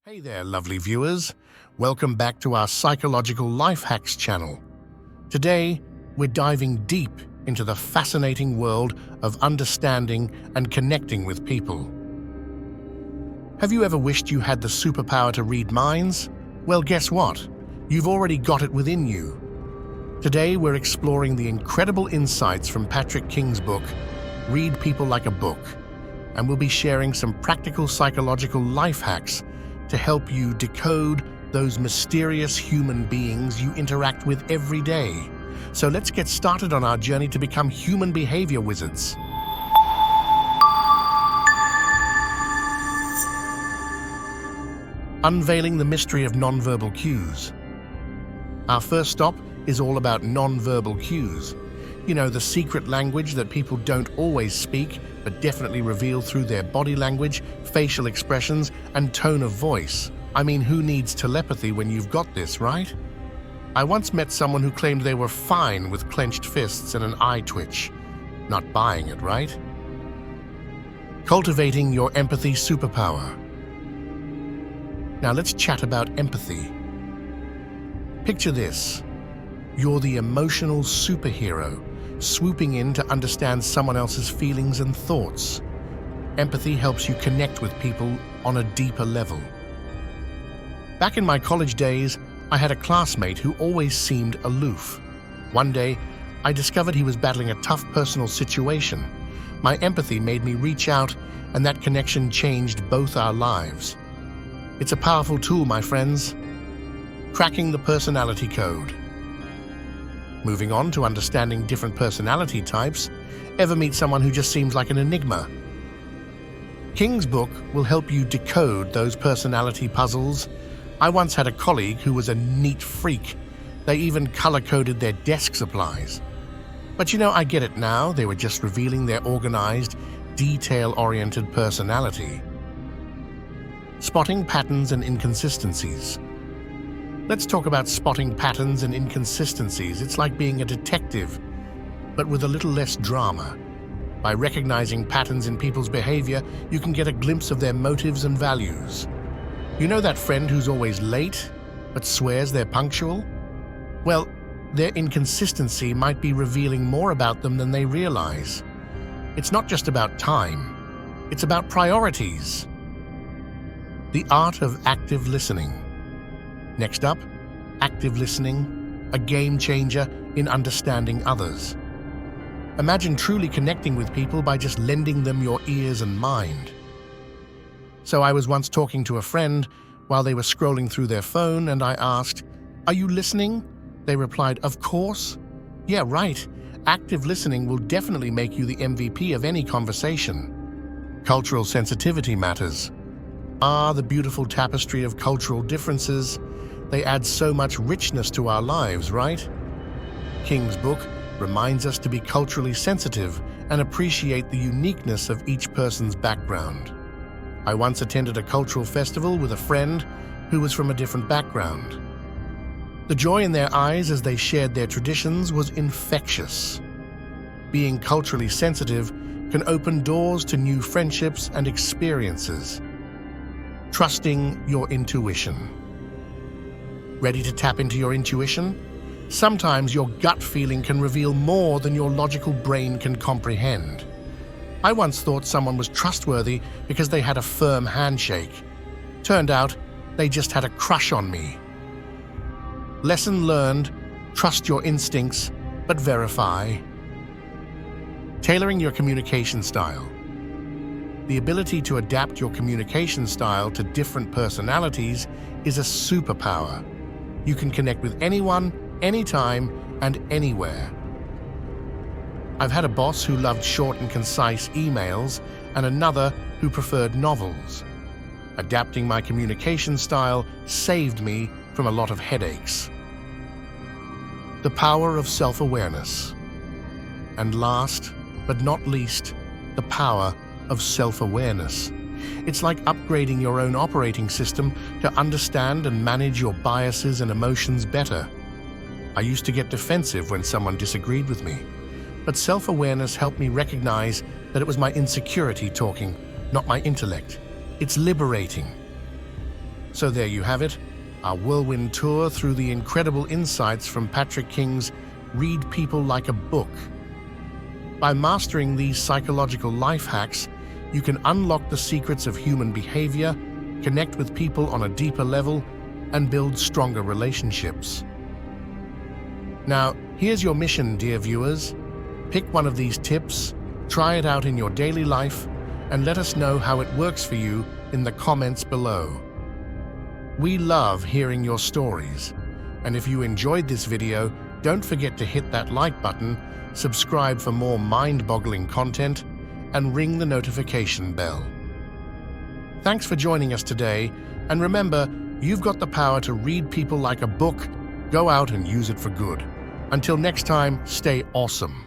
Hey there, lovely viewers. Welcome back to our Psychological Life Hacks channel. Today, we're diving deep into the fascinating world of understanding and connecting with people. Have you ever wished you had the superpower to read minds? Well, guess what? You've already got it within you. Today, we're exploring the incredible insights from Patrick King's book, Read People Like a Book, and we'll be sharing some practical psychological life hacks to help you decode those mysterious human beings you interact with every day. So let's get started on our journey to become human behavior wizards. Unveiling the mystery of nonverbal cues. Our first stop is all about nonverbal cues. You know, the secret language that people don't always speak, but definitely reveal through their body language, facial expressions, and tone of voice. I mean, who needs telepathy when you've got this, right? I once met someone who claimed they were fine with clenched fists and an eye twitch. Not buying it, right? Cultivating your empathy superpower. Now let's chat about empathy. Picture this. You're the emotional superhero, swooping in to understand someone else's feelings and thoughts. Empathy helps you connect with people on a deeper level. Back in my college days, I had a classmate who always seemed aloof. One day, I discovered he was battling a tough personal situation. My empathy made me reach out, and that connection changed both our lives. It's a powerful tool, my friends. Cracking the personality code. Moving on to understanding different personality types. Ever meet someone who just seems like an enigma? King's book will help you decode those personality puzzles. I once had a colleague who was a neat freak. They even color-coded their desk supplies. But you know, I get it now. They were just revealing their organized, detail-oriented personality. Spotting patterns and inconsistencies. Let's talk about spotting patterns and inconsistencies. It's like being a detective, but with a little less drama. By recognizing patterns in people's behavior, you can get a glimpse of their motives and values. You know that friend who's always late, but swears they're punctual? Well, their inconsistency might be revealing more about them than they realize. It's not just about time. It's about priorities. The art of active listening. Next up, active listening, a game changer in understanding others. Imagine truly connecting with people by just lending them your ears and mind. So I was once talking to a friend while they were scrolling through their phone, and I asked, "Are you listening?" They replied, "Of course." "Yeah, right. Active listening will definitely make you the MVP of any conversation." Cultural sensitivity matters. The beautiful tapestry of cultural differences. They add so much richness to our lives, right? King's book reminds us to be culturally sensitive and appreciate the uniqueness of each person's background. I once attended a cultural festival with a friend who was from a different background. The joy in their eyes as they shared their traditions was infectious. Being culturally sensitive can open doors to new friendships and experiences. Trusting your intuition. Ready to tap into your intuition? Sometimes your gut feeling can reveal more than your logical brain can comprehend. I once thought someone was trustworthy because they had a firm handshake. Turned out, they just had a crush on me. Lesson learned: trust your instincts, but verify. Tailoring your communication style. The ability to adapt your communication style to different personalities is a superpower. You can connect with anyone, anytime, and anywhere. I've had a boss who loved short and concise emails, and another who preferred novels. Adapting my communication style saved me from a lot of headaches. The power of self-awareness. And last, but not least, the power of self-awareness. It's like upgrading your own operating system to understand and manage your biases and emotions better. I used to get defensive when someone disagreed with me, but self-awareness helped me recognize that it was my insecurity talking, not my intellect. It's liberating. So there you have it, our whirlwind tour through the incredible insights from Patrick King's Read People Like a Book. By mastering these psychological life hacks, you can unlock the secrets of human behavior, connect with people on a deeper level, and build stronger relationships. Now, here's your mission, dear viewers. Pick one of these tips, try it out in your daily life, and let us know how it works for you in the comments below. We love hearing your stories, and if you enjoyed this video, don't forget to hit that like button, subscribe for more mind-boggling content, and ring the notification bell. Thanks for joining us today, and remember, you've got the power to read people like a book. Go out and use it for good. Until next time, stay awesome.